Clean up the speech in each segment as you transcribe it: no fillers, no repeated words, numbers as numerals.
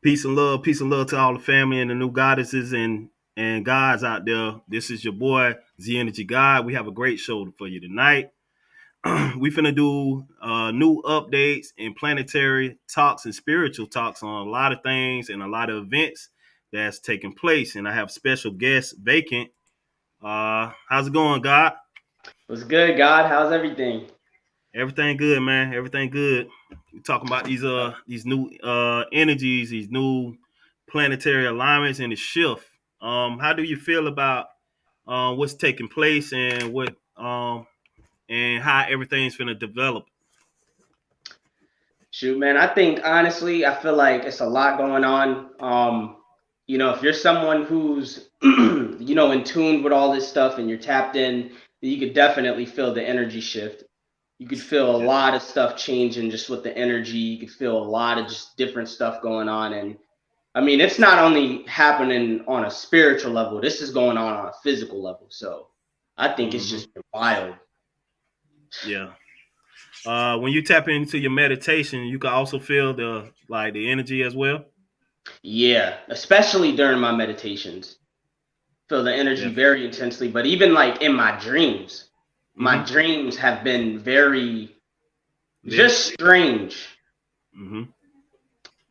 Peace and love to all the family and the new goddesses and gods out there. This is your boy, Z Energy God. We have a great show for you tonight. We finna do new updates and planetary talks and spiritual talks on a lot of things and a lot of events that's taking place. And I have special guest Vacant. How's it going, God? What's good, God? How's everything? Everything good, man. Everything good. We talking about these new energies, these new planetary alignments and the shift. How do you feel about what's taking place and what and how everything's gonna develop? Shoot, man, I think honestly, I feel like it's a lot going on. If you're someone who's, in tune with all this stuff and you're tapped in, then you could definitely feel the energy shift. You could feel a Yeah. lot of stuff changing just with the energy. You could feel a lot of just different stuff going on. And I mean, it's not only happening on a spiritual level, this is going on a physical level. So I think it's Hmm. just wild. Yeah. When you tap into your meditation, you can also feel the energy as well. Yeah, especially during my meditations. Feel the energy Yeah. very intensely, but even like in my Hmm. dreams have been very Vivid. just strange, Hmm.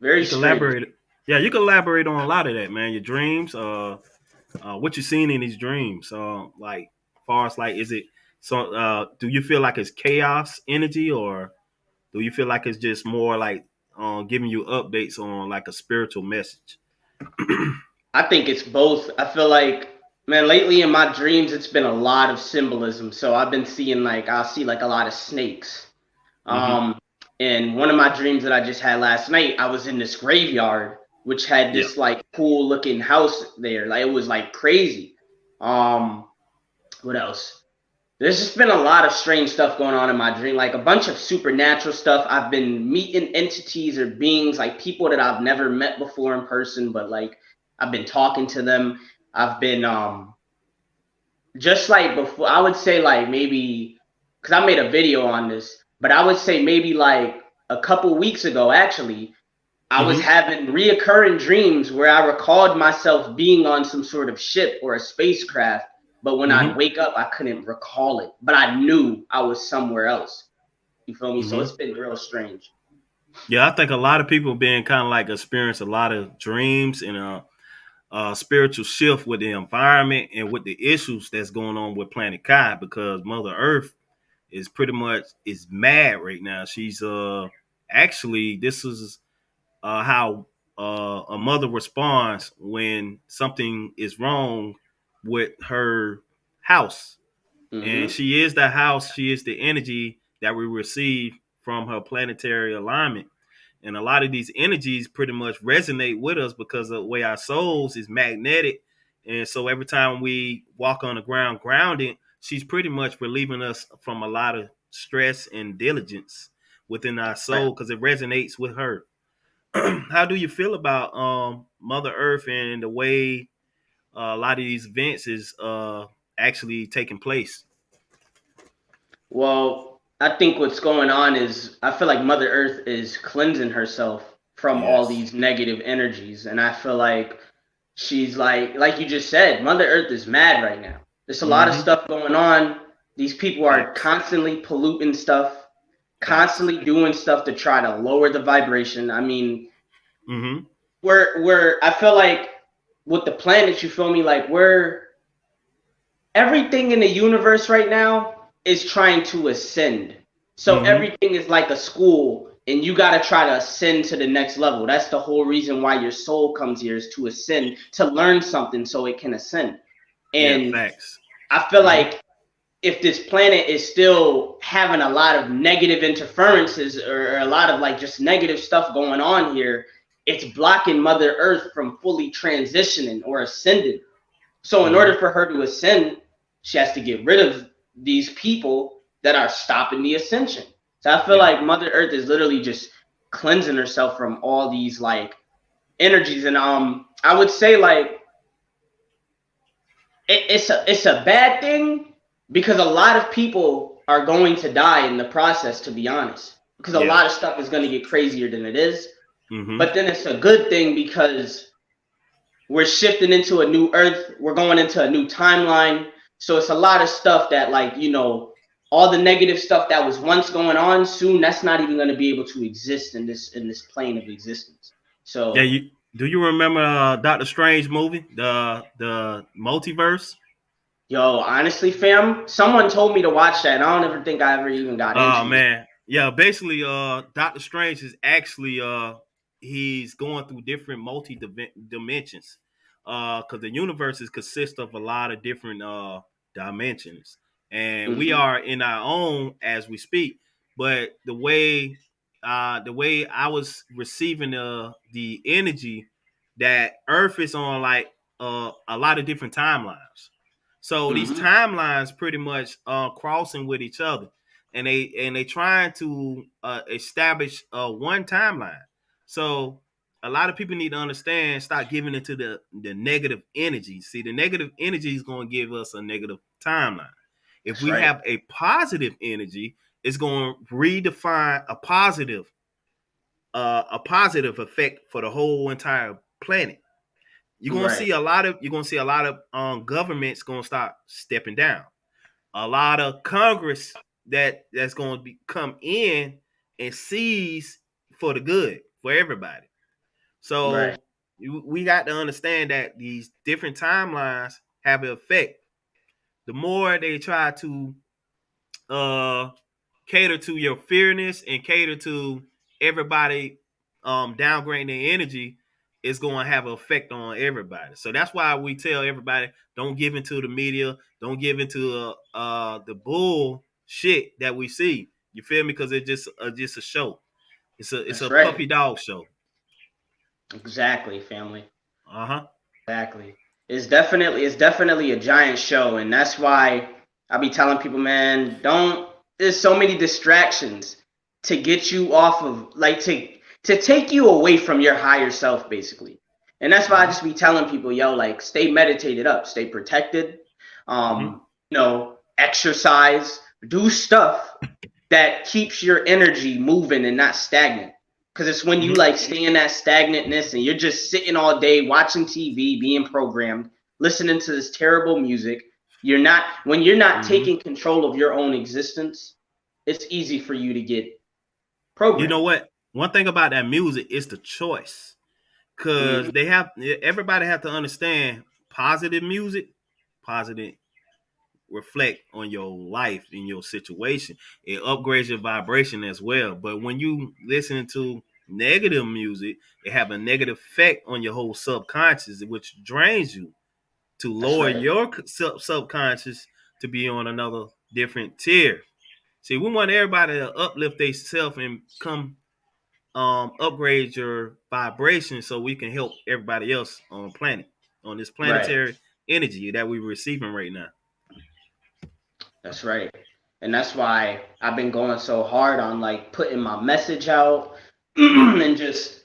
very You can strange. elaborate. Yeah, you can elaborate on a lot of that, man. Your dreams. What you seen in these dreams. Like, far as like, is it so? Do you feel like it's chaos energy, or do you feel like it's just more like giving you updates on like a spiritual message? I think it's both. I feel like, man, lately in my dreams, it's been a lot of symbolism. So I've been seeing like I'll see like a lot of snakes. Hmm. Um, and one of my dreams that I just had last night, I was in this graveyard, which had Yeah. this like cool looking house there. Like it was like crazy. Um, what else? There's just been a lot of strange stuff going on in my dream, like a bunch of supernatural stuff. I've been meeting entities or beings, like people that I've never met before in person, but like I've been talking to them. I've been just like before, I would say like maybe because I made a video on this, but I would say maybe like a couple weeks ago, actually, I was Hmm. having reoccurring dreams where I recalled myself being on some sort of ship or a spacecraft, but when I'd Hmm. wake up, I couldn't recall it. But I knew I was somewhere else. You feel me? So it's Hmm. been real strange. Yeah, I think a lot of people been kind of like experience a lot of dreams and spiritual shift with the environment and with the issues that's going on with Planet Kai because Mother Earth is pretty much is mad right now. She's actually this is how a mother responds when something is wrong with her house. And Mm-hmm. she is the house, she is the energy that we receive from her planetary alignment. And a lot of these energies pretty much resonate with us because of the way our souls is magnetic. And so every time we walk on the ground grounded, she's pretty much relieving us from a lot of stress and diligence within our Right. soul because it resonates with her. How do you feel about Mother Earth and the way a lot of these events is actually taking place? Well, I think what's going on is I feel like Mother Earth is cleansing herself from all Yes. these negative energies. And I feel like she's like you just said, Mother Earth is mad right now. There's a lot of Mm-hmm. stuff going on. These people are Facts. constantly polluting stuff, Facts. constantly doing stuff to try to lower the vibration. I mean, Mm-hmm. we're I feel like with the planets, you feel me, like we're everything in the universe right now is trying to ascend. So Mm-hmm. everything is like a school, and you got to try to ascend to the next level. That's the whole reason why your soul comes here is to ascend, to learn something so it can ascend. Yeah. And Facts. I feel Mm-hmm. like if this planet is still having a lot of negative interferences or a lot of like just negative stuff going on here, it's blocking Mother Earth from fully transitioning or ascending. So in Mm-hmm. order for her to ascend, she has to get rid of these people that are stopping the ascension. So I feel Yeah. like Mother Earth is literally just cleansing herself from all these like energies. And I would say like it's a bad thing because a lot of people are going to die in the process, to be honest. Because a Yeah. lot of stuff is going to get crazier than it is. Mm-hmm. But then it's a good thing because we're shifting into a new earth. We're going into a new timeline. So it's a lot of stuff that, like, all the negative stuff that was once going on, soon that's not even going to be able to exist in this plane of existence. Yeah, So, do you remember Doctor Strange movie, the multiverse? yo, honestly, fam, someone told me to watch that, and I don't ever think I ever even got Oh into it. man, yeah. Basically, Doctor Strange is actually he's going through different multi dimensions, because the universe is consist of a lot of different dimensions, and we Hmm. are in our own as we speak. But the way I was receiving the energy that Earth is on, like a lot of different timelines. So these Hmm. timelines pretty much crossing with each other, and they trying to establish one timeline. So a lot of people need to understand, start giving into the negative energy. See, the negative energy is going to give us a negative timeline. If That's we right. have a positive energy, it's going to redefine a positive effect for the whole entire planet. Right. You're gonna see a lot of governments gonna start stepping down. A lot of Congress that's going to come in and seize for the good for everybody. Right. So we got to understand that these different timelines have an effect. The more they try to uh, cater to your fearness and cater to everybody downgrading their energy, is going to have an effect on everybody. So that's why we tell everybody, don't give into the media, don't give into the bull shit that we see. You feel me? Because it's just a show. It's That's a right. puppy dog show. Exactly, family. Uh huh. Exactly. It's definitely a giant show, and that's why I be telling people, man, don't. There's so many distractions to get you off of, like, to take you away from your higher self, basically. And that's why I Mm-hmm. just be telling people, yo, like, stay meditated up, stay protected, Mm-hmm. exercise, do stuff that keeps your energy moving and not stagnant. Because it's when you, Mm-hmm. like, stay in that stagnantness and you're just sitting all day watching TV, being programmed, listening to this terrible music. When you're not Mm-hmm. taking control of your own existence, it's easy for you to get You know programmed. what? One thing about that music is the choice, Hmm. because everybody have to understand positive music, positive reflect on your life and your situation. It upgrades your vibration as well. But when you listen to negative music, it have a negative effect on your whole subconscious, which drains you to That's lower right. your subconscious to be on another different tier. See, we want everybody to uplift themselves and come upgrade your vibration so we can help everybody else on planet, on this Right. planetary energy that we're receiving right now. That's right. And that's why I've been going so hard on, like, putting my message out and just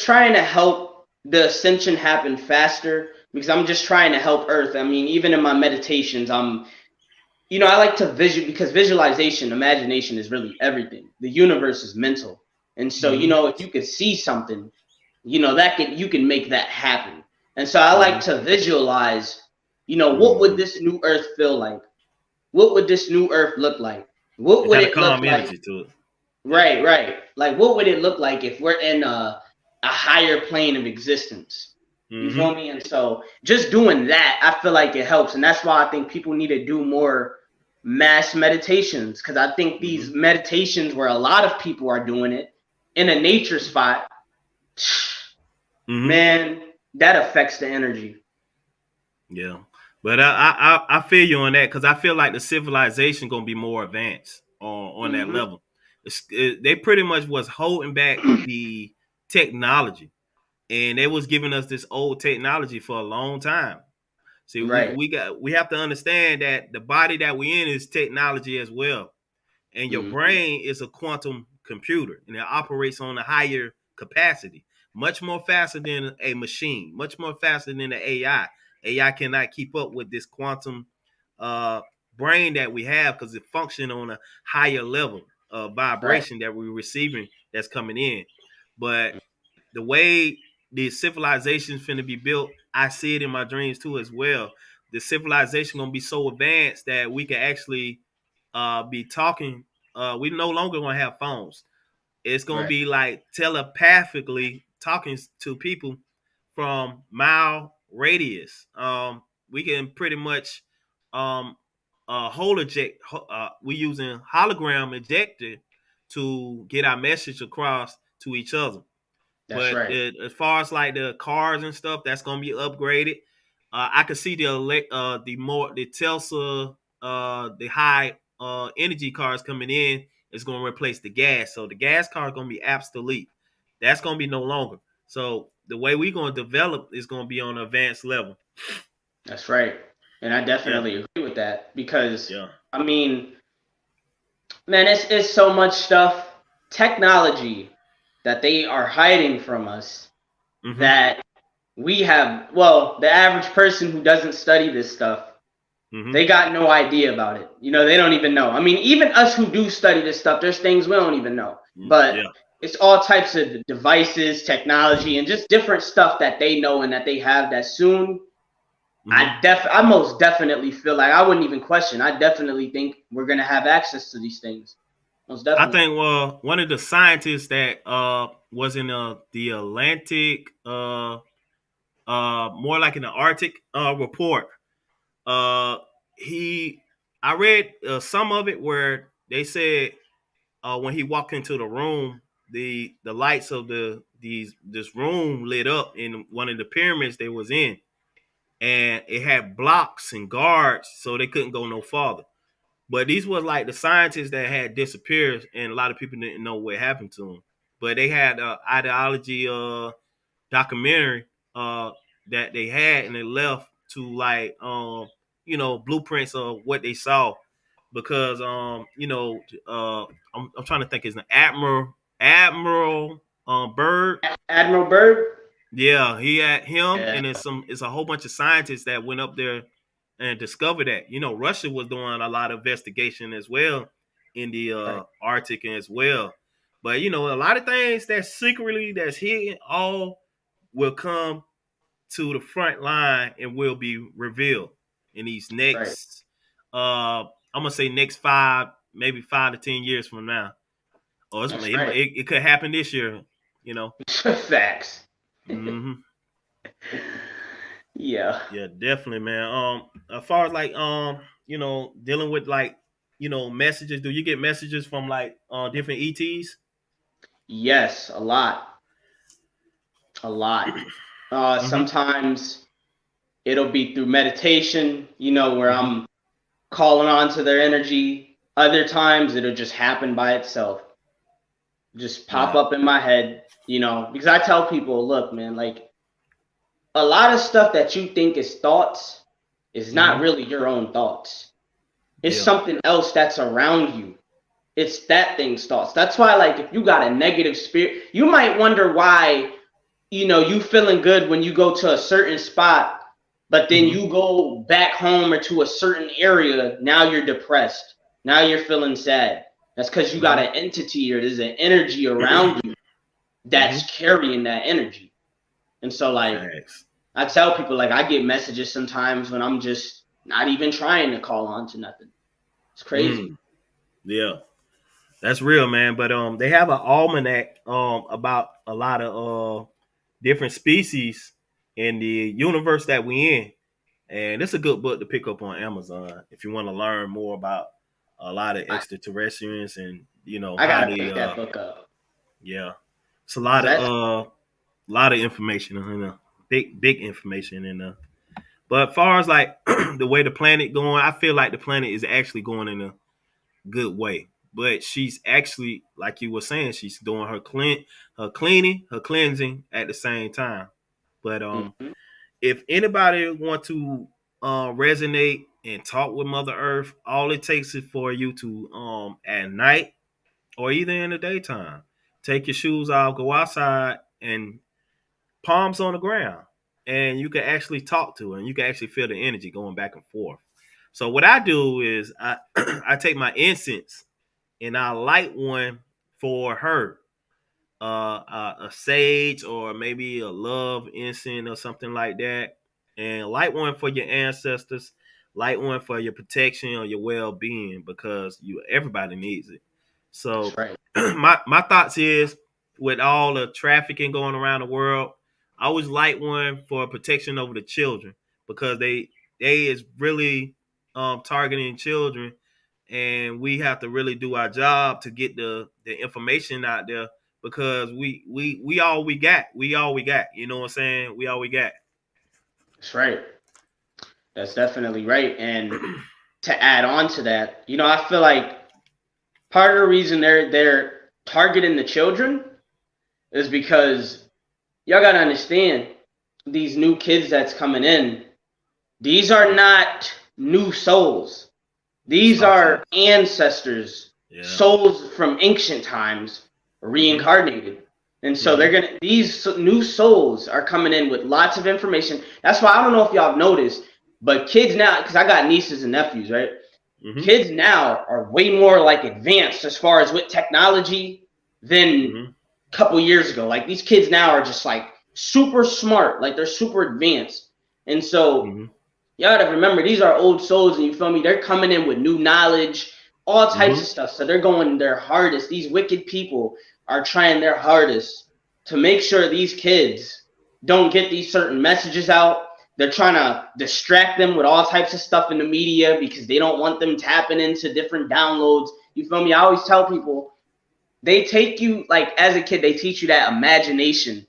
trying to help the ascension happen faster because I'm just trying to help Earth. I mean, even in my meditations, I like to because visualization, imagination is really everything. The universe is mental. And so, Mm-hmm. if you could see something, you can make that happen. And so I like Mm-hmm. to visualize, what would Mm-hmm. this new Earth feel like? What would this new Earth look like? What It would got a it look calm like? energy to it. Right, right. Like, what would it look like if we're in a higher plane of existence? You Mm-hmm. feel me? And so, just doing that, I feel like it helps, and that's why I think people need to do more mass meditations because I think Mm-hmm. these meditations where a lot of people are doing it in a nature spot, Mm-hmm. man, that affects the energy. Yeah, but I feel you on that, because I feel like the civilization gonna be more advanced on that Hmm. level. They pretty much was holding back the technology, and they was giving us this old technology for a long time. See, Right. we have to understand that the body that we in is technology as well, and your Hmm. brain is a quantum computer, and it operates on a higher capacity, much more faster than a machine, much more faster than the AI. AI cannot keep up with this quantum uh, brain that we have, because it functions on a higher level of Right. vibration that we're receiving that's coming in. But the way the civilization's finna be built, I see it in my dreams too as well. The civilization gonna be so advanced that we can actually be talking. We no longer gonna have phones. It's gonna Right. be like telepathically talking to people from mile radius. We can pretty much holo eject. We using hologram ejector to get our message across to each other. That's But right. as far as like the cars and stuff, that's gonna be upgraded. I could see the Tesla the high energy cars coming in is gonna replace the gas. So the gas car is gonna be obsolete. That's gonna be no longer. So the way we're gonna develop is gonna be on an advanced level. That's right. And I Yeah, definitely agree with that because yeah. I mean, man, it's so much stuff, technology that they are hiding from us Mm-hmm. that we have. Well, the average person who doesn't study this stuff, Mm-hmm. they got no idea about it. They don't even know. I mean, even us who do study this stuff, there's things we don't even know. But Yeah. it's all types of devices, technology, and just different stuff that they know and that they have that soon Mm-hmm. I most definitely feel like I wouldn't even question. I definitely think we're gonna have access to these things. Most I definitely. think one of the scientists that was in the Atlantic more like in the Arctic report. Uh, he, I read some of it where they said when he walked into the room, the lights of this room lit up in one of the pyramids they was in, and it had blocks and guards, so they couldn't go no farther. But these was like the scientists that had disappeared, and a lot of people didn't know what happened to them. But they had ideology documentary uh that they had, and they left to like blueprints of what they saw because I'm trying to think his name, Admiral Bird. Admiral Byrd. Yeah, he had him, Yeah. and it's a whole bunch of scientists that went up there and discovered that. Russia was doing a lot of investigation as well in the Right. Arctic as well. But a lot of things that's hidden all will come to the front line and will be revealed in these Right. next I'm gonna say next 5 maybe 5 to 10 years from now. Or That's right. it could happen this year, you know. Facts. Hmm. Yeah. Yeah, definitely, man. As far as like dealing with like messages, do you get messages from like different ETs? Yes, a lot. A lot. Hmm. Sometimes it'll be through meditation, where Hmm. I'm calling on to their energy. Other times it'll just happen by itself. Just pop Yeah. up in my head, because I tell people, look, man, like a lot of stuff that you think is thoughts is not Hmm. really your own thoughts. It's Yeah. something else that's around you. It's that thing's thoughts. That's why, like, if you got a negative spirit, you might wonder why, you feeling good when you go to a certain spot, but then Hmm. you go back home or to a certain area, now you're depressed. Now you're feeling sad. That's because you got Hmm. an entity or there's an energy around you Hmm. that's carrying that energy. And so, like, Facts. I tell people, like, I get messages sometimes when I'm just not even trying to call on to nothing. It's crazy. Mm. Yeah. That's real, man. But they have an almanac about a lot of different species in the universe that we in, and it's a good book to pick up on Amazon if you want to learn more about a lot of I, extraterrestrials and I how gotta they pick that book up. yeah, it's a Cause that's lot of information in big information in But as far as like the way the planet going, I feel like the planet is actually going in a good way. But she's actually, like you were saying, she's doing her cleaning, her cleansing at the same time. But mhm. if anybody want to resonate and talk with Mother Earth, all it takes is for you to at night or either in the daytime, take your shoes off, go outside, and palms on the ground, and you can actually talk to her, and you can actually feel the energy going back and forth. So what I do is I I take my incense and I light one for her, a sage or maybe a love incense or something like that, and light one for your ancestors, light one for your protection or your well being, because everybody needs it. That's So right. my thoughts is, with all the trafficking going around the world, I always light one for protection over the children, because they is really targeting children, and we have to really do our job to get the information out there, because we all we got. We all we got. You know what I'm saying? We all we got. That's right. That's definitely right. And to add on to that, I feel like part of the reason they're targeting the children is because y'all gotta understand, these new kids that's coming in, these are not new souls. These So true. are ancestors, Yeah. souls from ancient times, Mhm. reincarnated. And so Mhm. these new souls are coming in with lots of information. That's why I don't know if y'all have noticed, but kids now, because I got nieces and nephews, right? Mhm. Kids now are way more like advanced as far as with technology than Mhm. a couple years ago. Like these kids now are just like super smart, like they're super advanced. And so Mhm. y'all gotta remember, these are old souls, and you feel me? They're coming in with new knowledge, all types of Mhm. stuff. So they're going their hardest. These wicked people are trying their hardest to make sure these kids don't get these certain messages out. They're trying to distract them with all types of stuff in the media because they don't want them tapping into different downloads. You feel me? I always tell people, they take you, like as a kid, they teach you that imagination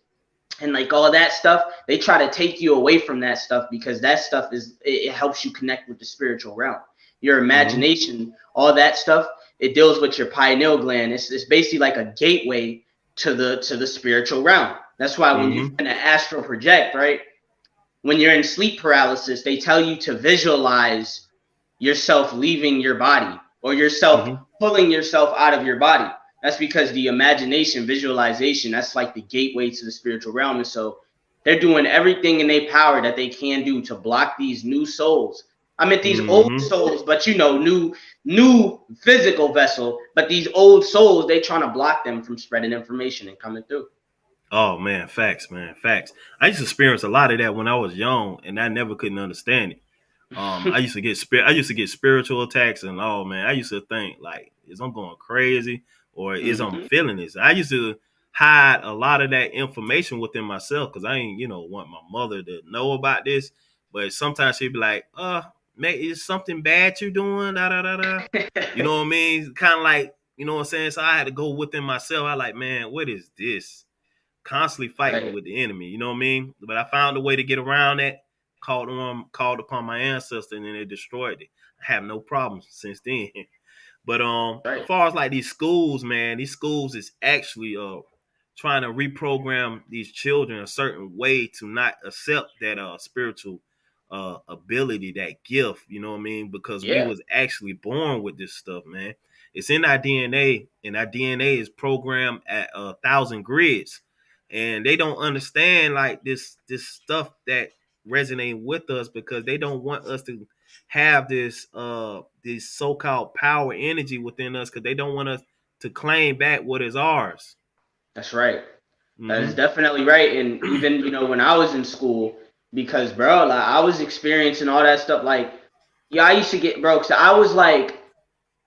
and like all that stuff. They try to take you away from that stuff because that stuff it helps you connect with the spiritual realm. Your Mhm. imagination, all that stuff, it deals with your pineal gland. It's basically like a gateway to the spiritual realm. That's why when you Mhm. an astral project, right? When you're in sleep paralysis, they tell you to visualize yourself leaving your body, or yourself Mhm. pulling yourself out of your body. That's because the imagination, visualization, that's like the gateway to the spiritual realm. And so they're doing everything in their power that they can do to block these new souls. I mean, these old Mhm. souls, but new physical vessel, but these old souls, they trying to block them from spreading information and coming through. Oh man, facts, man, facts. I used to experience a lot of that when I was young, and I never couldn't understand it. I used to get spiritual attacks, and oh man, I used to think like, is I'm going crazy or is I'm Mm-hmm. feeling this? I used to hide a lot of that information within myself, because I ain't want my mother to know about this. But sometimes she'd be like, man, is something bad you doing? Da da da da. You know what I mean? Kind of like, you know what I'm saying. So I had to go within myself. I like, man, what is this? Constantly fighting Right, with the enemy. You know what I mean? But I found a way to get around that. Called upon my ancestor, and then they destroyed it. I have no problems since then. But as right. far as like these schools, man, these schools is actually trying to reprogram these children a certain way to not accept that spiritual ability, that gift, you know what I mean? Because we Yeah, was actually born with this stuff, man. It's in our DNA, and our DNA is programmed at 1,000 grids. And they don't understand like this stuff that resonate with us, because they don't want us to have this so-called power energy within us, because they don't want us to claim back what is ours. that's right. That is Mm-hmm. definitely right. And even, when I was in school, because bro, like I was experiencing all that stuff. Like, yeah, I used to get broke. So I was like,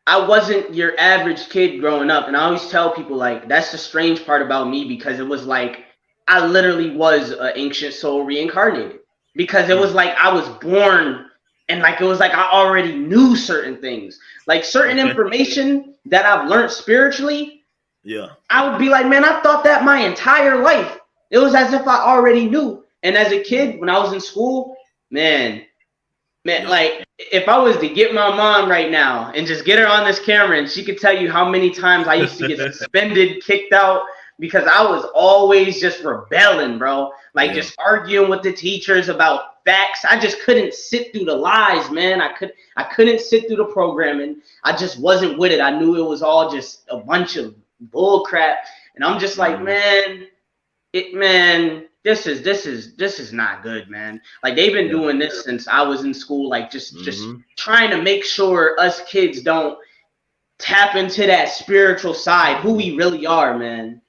I wasn't your average kid growing up. And I always tell people like that's the strange part about me, because it was like I literally was an ancient soul reincarnated. Because it was Mm. like I was born, and like it was like I already knew certain things. Like certain Okay. information that I've learned spiritually, Yeah. I would be like, man, I thought that my entire life. It was as if I already knew. And as a Mm. kid, when I was in school, man, man, Yeah. like if I was to get my mom right now and just get her on this camera, and she could tell you how many times I used to get suspended, kicked out, because I was always just rebelling, bro. Like Yeah. just arguing with the teachers about facts. I just couldn't sit through the lies, man. I couldn't sit through the programming. I just wasn't with it. I knew it was all just a bunch of bull crap. And I'm just like, Mm. man, this is not good, man. Like they've been Yeah. doing this since I was in school, like just Mm-hmm. trying to make sure us kids don't tap into that spiritual side, who Mm-hmm. we really are, man.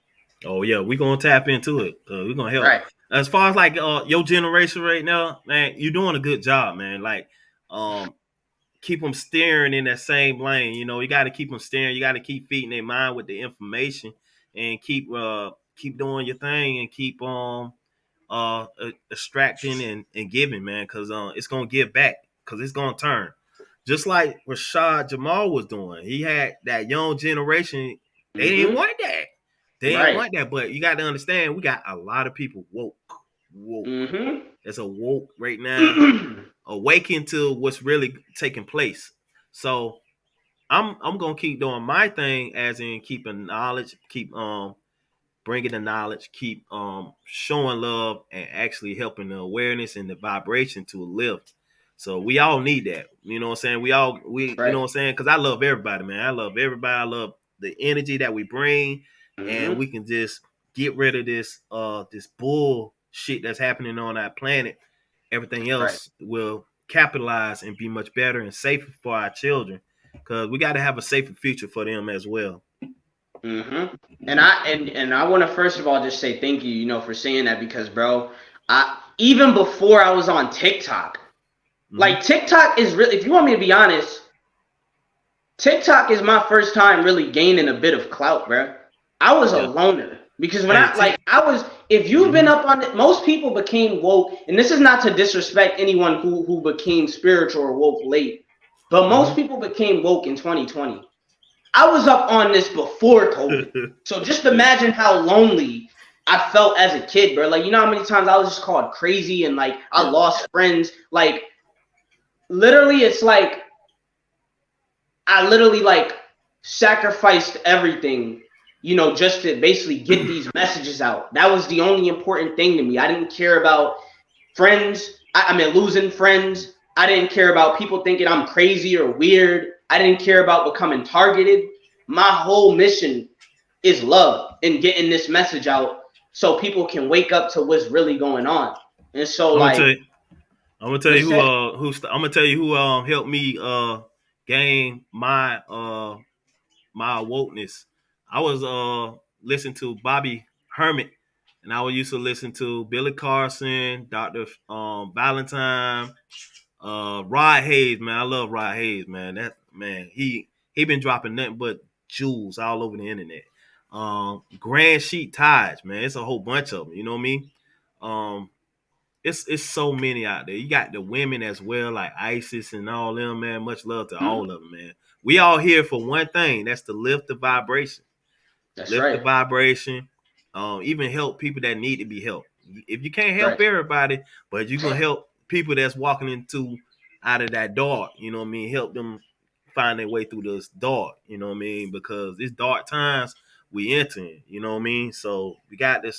Oh yeah, we gonna tap into it. We gonna help. Right. As far as like your generation right now, man, you're doing a good job, man. Like, um, keep them steering in that same lane. You know, you got to keep them steering. You got to keep feeding their mind with the information, and keep doing your thing, and keep extracting and giving, man, because it's gonna give back, because it's gonna turn. Just like Rashad Jamal was doing, he had that young generation. They didn't Mm-hmm. want that. They didn't Right. want that. But you got to understand, we got a lot of people woke. Mm-hmm. There's a woke right now, awaken to what's really taking place. So I'm gonna keep doing my thing, as in keeping knowledge, keep bringing the knowledge, keep showing love, and actually helping the awareness and the vibration to lift. So we all need that. You know what I'm saying? We you know Right. what I'm saying? Because I love everybody, man. I love everybody. I love the energy that we bring, and Mm-hmm. we can just get rid of this bull shit that's happening on our planet. Everything Right. else will capitalize and be much better and safer for our children, because we got to have a safer future for them as well. Mm-hmm. And I want to first of all just say thank you, for saying that because, bro, I even before I was on TikTok, Hmm. like TikTok is really, if you want me to be honest, TikTok is my first time really gaining a bit of clout, bro. I was a Yeah. loner because when Hey, I like I was, if you've been hmm up on it, most people became woke, and this is not to disrespect anyone who became spiritual or woke late, but most hmm people became woke in 2020. I was up on this before COVID. So just Yeah. imagine how lonely I felt as a kid, bro. Like, you know how many times I was just called crazy and like I Yeah. lost friends? Like, literally, it's like I literally like sacrificed everything, just to basically get these messages out. That was the only important thing to me. I didn't care about friends. I mean, losing friends. I didn't care about people thinking I'm crazy or weird. I didn't care about becoming targeted. My whole mission is love and getting this message out so people can wake up to what's really going on. And so, I'm gonna tell like, you. I'm gonna tell you what's who that? I'm gonna tell you who helped me gain my awokeness. I was listening to Bobby Hermit, and I would used to listen to Billy Carson, Dr. Valentine, Rod Hayes, man. I love Rod Hayes, man. That man, he been dropping nothing but jewels all over the internet. Grand Sheet Tides, man. It's a whole bunch of them. You know what I mean? Um, it's so many out there. You got the women as well, like Isis and all them, man. Much love to Hmm? all of them, man. We all here for one thing. That's to lift the vibration. That's Lift the right. vibration. Even help people that need to be helped. If you can't help Right. everybody, but you can help people that's walking into out of that dark, you know what I mean? Help them find their way through this dark, you know what I mean? Because it's dark times we entering, you know what I mean? So we got to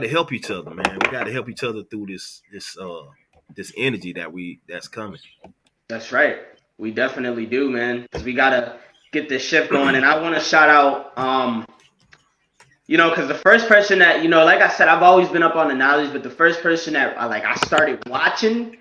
help each other, man. We got to help each other through this energy that's coming. That's right. We definitely do, man. Because we gotta get this shift going. And I want to shout out, because the first person that, like I said, I've always been up on the knowledge, but the first person that I started watching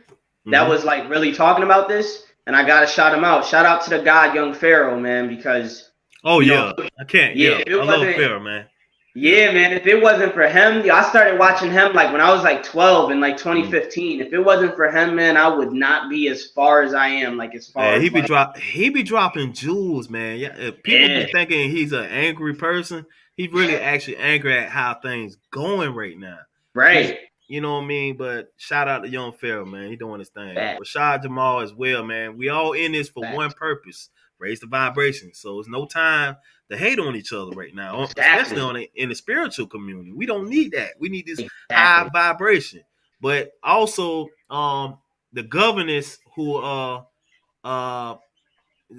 that Hmm. was like really talking about this, and I gotta shout him out. Shout out to the God, Young Pharaoh, man, because Oh you know, yeah, I can't. yeah, Yeah, if I it love wasn't, Pharaoh, man. Yeah. yeah, man, if it wasn't for him, I started watching him like when I was like 12 in like Mm. 2015. If it wasn't for him, man, I would not be as far as I am, like as far Man, as like, he be dropping jewels, man. Yeah, if people be yeah, thinking he's an angry person, he's really actually angry at how things going right now. He's right, you know what I mean. But shout out to Young Pharaoh, man. He doing his thing. fact, Rashad Jamal as well, man. We all in this for one fact, purpose: raise the vibration. So it's no time to hate on each other right now, especially exactly, in the spiritual community. We don't need that. We need this high exactly. vibration. But also, the governess who uh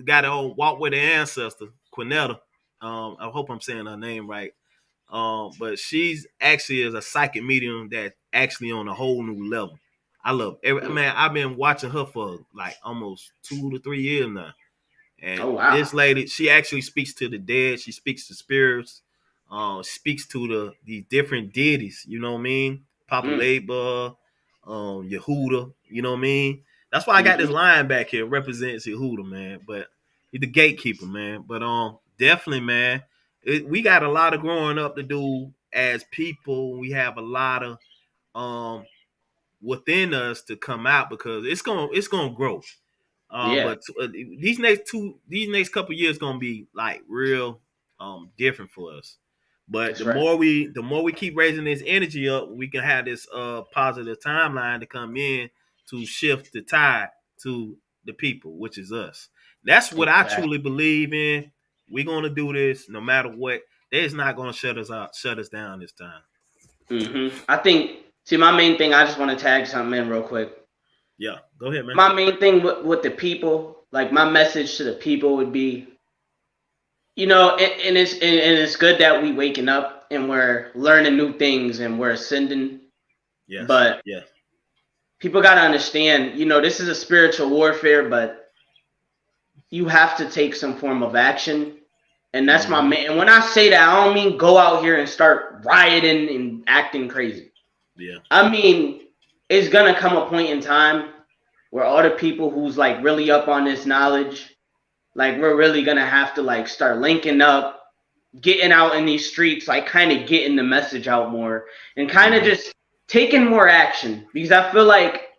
got to walk with the ancestor, Quinetta. I hope I'm saying her name right. But she's actually is a psychic medium that actually on a whole new level. I love every Mm. man. I've been watching her for like almost 2 to 3 years now. And Oh this wow. lady, she actually speaks to the dead. She speaks to spirits. Speaks to the different deities. You know what I mean? Papa Mm. Labor, Yehuda. You know what I mean? That's why I got this Mm-hmm. line back here represents Yehuda, man. But he's the gatekeeper, man. But definitely, man. we got a lot of growing up to do as people. We have a lot of um within us to come out because it's gonna grow. Yeah, But these next couple years gonna be like real different for us. But that's right. the more we keep raising this energy up, we can have this positive timeline to come in to shift the tide to the people, which is us. That's what I Exactly. truly believe in. We're gonna do this no matter what. They's not gonna shut us down this time. I think. See, my main thing. I just want to tag something in real quick. Yeah, go ahead, man. My main thing with the people, like my message to the people would be, and it's good that we waking up and we're learning new things and we're ascending. Yes, But yes. people got to understand, this is a spiritual warfare, but you have to take some form of action. And that's my Mm-hmm. main. And when I say that, I don't mean go out here and start rioting and acting crazy. Yeah. I mean, it's gonna come a point in time where all the people who's like really up on this knowledge, like we're really gonna have to like start linking up, getting out in these streets, like kind of getting the message out more and kind of Mm-hmm. just taking more action. Because I feel like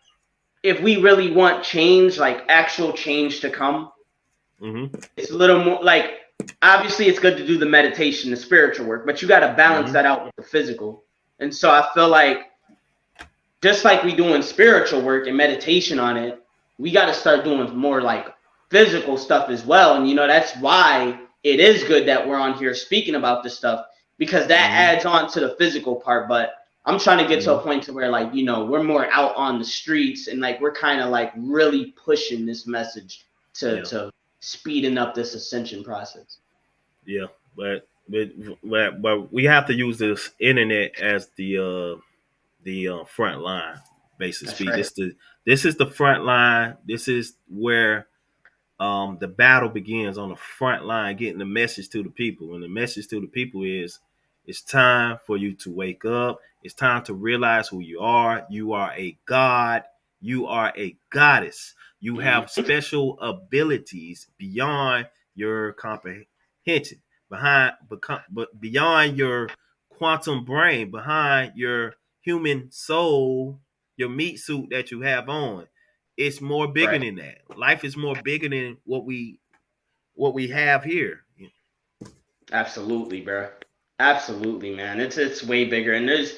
if we really want change, like actual change to come, Mm-hmm. it's a little more like obviously it's good to do the meditation, the spiritual work, but you got to balance Mm-hmm. that out with the physical. And so I feel like just like we doing spiritual work and meditation on it, we got to start doing more like physical stuff as well. And that's why it is good that we're on here speaking about this stuff because that Mm-hmm. adds on to the physical part. But I'm trying to get to Mm-hmm. a point to where like we're more out on the streets and like we're kind of like really pushing this message to Yeah. to speeding up this ascension process. Yeah, but we have to use this internet as the front line, basically That's speak. right. This is the front line. This is where the battle begins on the front line, getting the message to the people. And the message to the people is it's time for you to wake up. It's time to realize who you are. You are a god. You are a goddess. You have Mm-hmm. special abilities beyond your comprehension, but beyond your quantum brain, behind your human soul, your meat suit that you have on. It's more bigger Right. than that. Life is more bigger than what we have here. Absolutely, bro. Absolutely, man. It's way bigger, and there's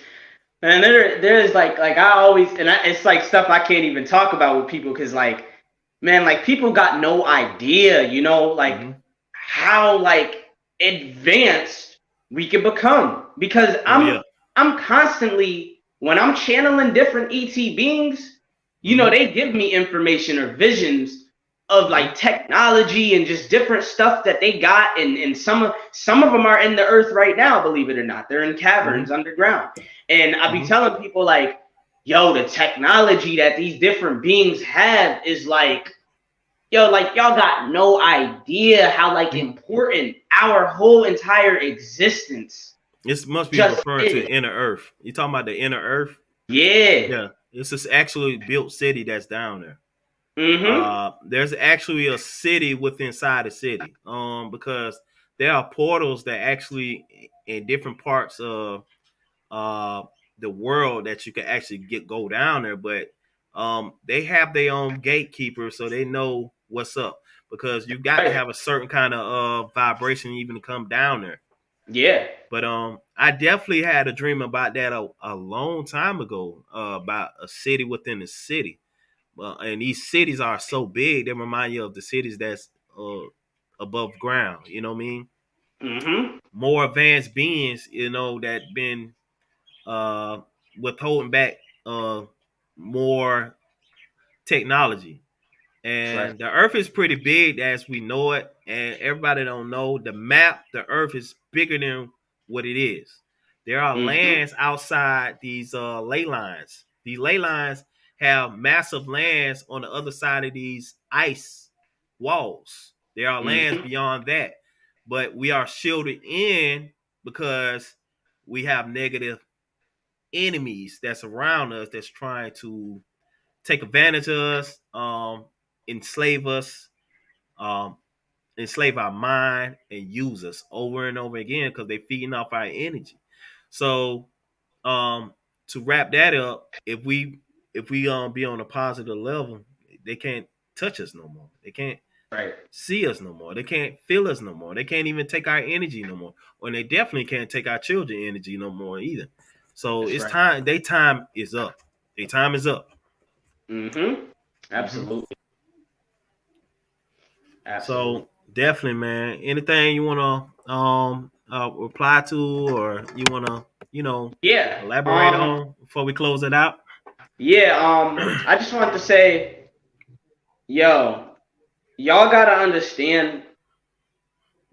like I always it's like stuff I can't even talk about with people because like man, like people got no idea, like Mm-hmm. how like advanced we can become because Oh yeah. I'm constantly when I'm channeling different ET beings, Mm-hmm. they give me information or visions of Mm-hmm. like technology and just different stuff that they got and some of them are in the earth right now, believe it or not. They're in caverns Mm-hmm. underground. And I be Mm-hmm. telling people like, yo, the technology that these different beings have is like, yo, like y'all got no idea how like important our whole entire existence This must be just referring to is. inner Earth. You talking about the inner Earth? Yeah. Yeah. It's this actually built city that's down there. Mm-hmm. There's actually a city within inside the city. Because there are portals that actually in different parts of uh the world that you can actually go down there, but they have their own gatekeeper, so they know what's up because you got to Right. have a certain kind of vibration even to come down there. Yeah. But I definitely had a dream about that a long time ago, about a city within a city. And these cities are so big, they remind you of the cities that's above ground. You know what I mean? Mm-hmm. More advanced beings, that been uh, withholding back more technology. That's right. And the Earth is pretty big as we know it, and everybody don't know the map. The Earth is bigger than what it is. There are Mm-hmm. lands outside these ley lines. These ley lines have massive lands on the other side of these ice walls. There are lands Mm-hmm. beyond that, but we are shielded in because we have negative enemies that's around us that's trying to take advantage of us, enslave us, um, enslave our mind and use us over and over again because they're feeding off our energy. So to wrap that up, if we be on a positive level, they can't touch us no more. They can't Right. see us no more. They can't feel us no more. They can't even take our energy no more. Or they definitely can't take our children energy no more either. So That's it's right. time. Their time is up. Their time is up. Mm-hmm. Hmm. Absolutely. Absolutely. So definitely, man. Anything you want to reply to, or you want to, Yeah. elaborate on before we close it out? Yeah. I just wanted to say, yo, y'all gotta understand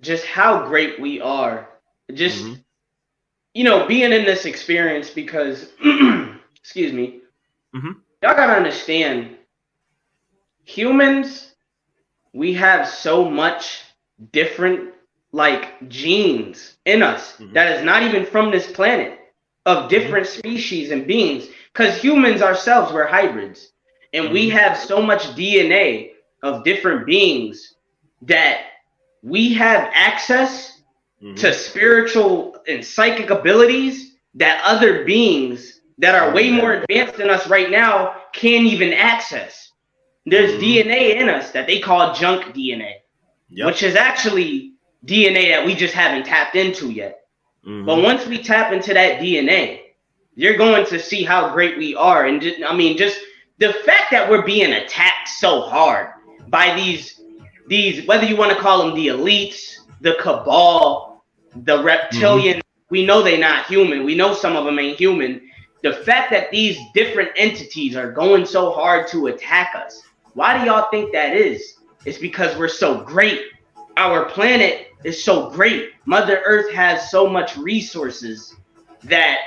just how great we are. Just Mm-hmm. being in this experience because, excuse me, Mm-hmm. y'all gotta understand, humans, we have so much different like genes in us Mm-hmm. that is not even from this planet, of Mm-hmm. different species and beings, because humans ourselves, we're hybrids, and we Mm-hmm. have so much DNA of different beings that we have access to Mm-hmm. spiritual and psychic abilities that other beings that are Oh way more yeah. advanced than us right now can't even access. There's Mm-hmm. DNA in us that they call junk DNA, Yep. which is actually DNA that we just haven't tapped into yet. But Mm-hmm. once we tap into that DNA, you're going to see how great we are. And just the fact that we're being attacked so hard by these, whether you want to call them the elites, the cabal, the Mm-hmm. reptilian, we know they're not human. We know some of them ain't human. The fact that these different entities are going so hard to attack us, why do y'all think that is? It's because we're so great. Our planet is so great. Mother Earth has so much resources that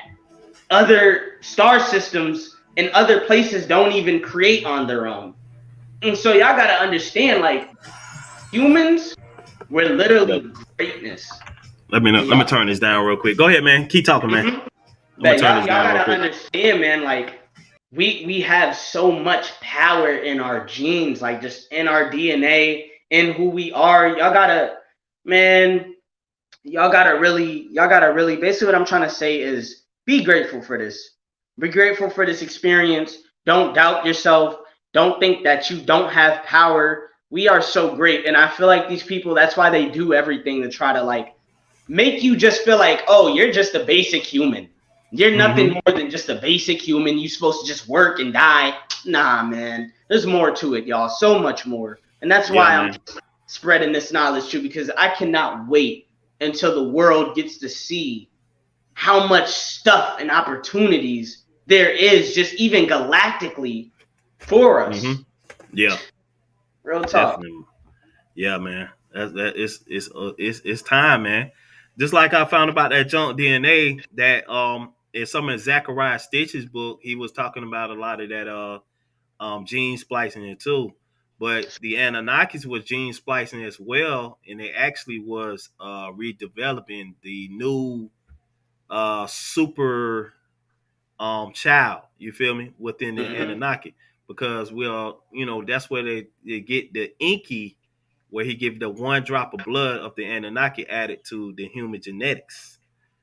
other star systems and other places don't even create on their own. And so y'all gotta understand, like, humans, we're Yep. literally greatness. Let me know. And Let me y'all, turn this down real quick. Go ahead, man. Keep talking, man. mhm, I'm gonna but turn y'all this y'all down real gotta quick. understand, man, like we have so much power in our genes, like just in our DNA, in who we are. Man, y'all gotta really basically what I'm trying to say is be grateful for this. Be grateful for this experience. Don't doubt yourself. Don't think that you don't have power. We are so great. And I feel like these people, that's why they do everything to try to like make you just feel like, oh, you're just a basic human. You're nothing Mm-hmm. more than just a basic human. You're supposed to just work and die. Nah, man. There's more to it, y'all. So much more. And that's Yeah, why I'm man. spreading this knowledge too, because I cannot wait until the world gets to see how much stuff and opportunities there is just even galactically for Mm-hmm. us. Yeah, Real talk. definitely. Yeah, man. That it's time, man. Just like I found about that junk DNA that in some of Zachariah Stitch's book, he was talking about a lot of that gene splicing it too. But the Anunnakis was gene splicing as well, and they actually was redeveloping the new super child, you feel me, within the Mm-hmm. Anunnaki. Because we'll, that's where they get the Inky, where he give the one drop of blood of the Anunnaki added to the human genetics.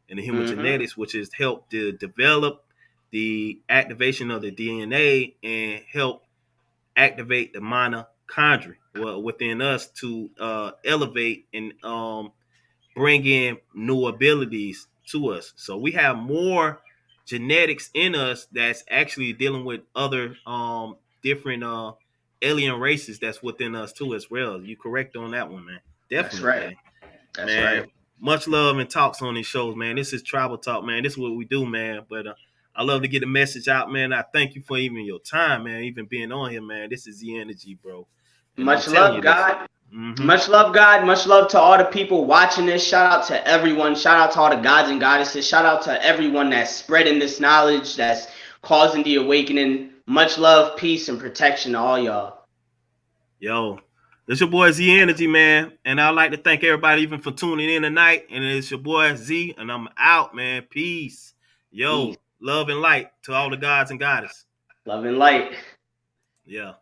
And the human Mm-hmm. genetics, which is help to develop the activation of the DNA and help activate the mitochondria within us to elevate and bring in new abilities to us. So we have more genetics in us that's actually dealing with other different alien races that's within us too as well. You correct on that one, man. That's Definitely, right. man. That's Man, right. much love and talks on these shows, man. This is Travel Talk, man. This is what we do, man. But I love to get the message out, man. I thank you for even your time, man, even being on here, man. This is the energy, bro. And I'm Much telling you love, this. God. Mm-hmm. Much love, God. Much love to all the people watching this. Shout out to everyone. Shout out to all the gods and goddesses. Shout out to everyone that's spreading this knowledge, that's causing the awakening. Much love, peace, and protection to all y'all. Yo, this your boy Z Energy, man. And I'd like to thank everybody even for tuning in tonight. And it's your boy Z, and I'm out, man. Peace. Peace. Yo, love and light to all the gods and goddesses. Love and light. Yeah.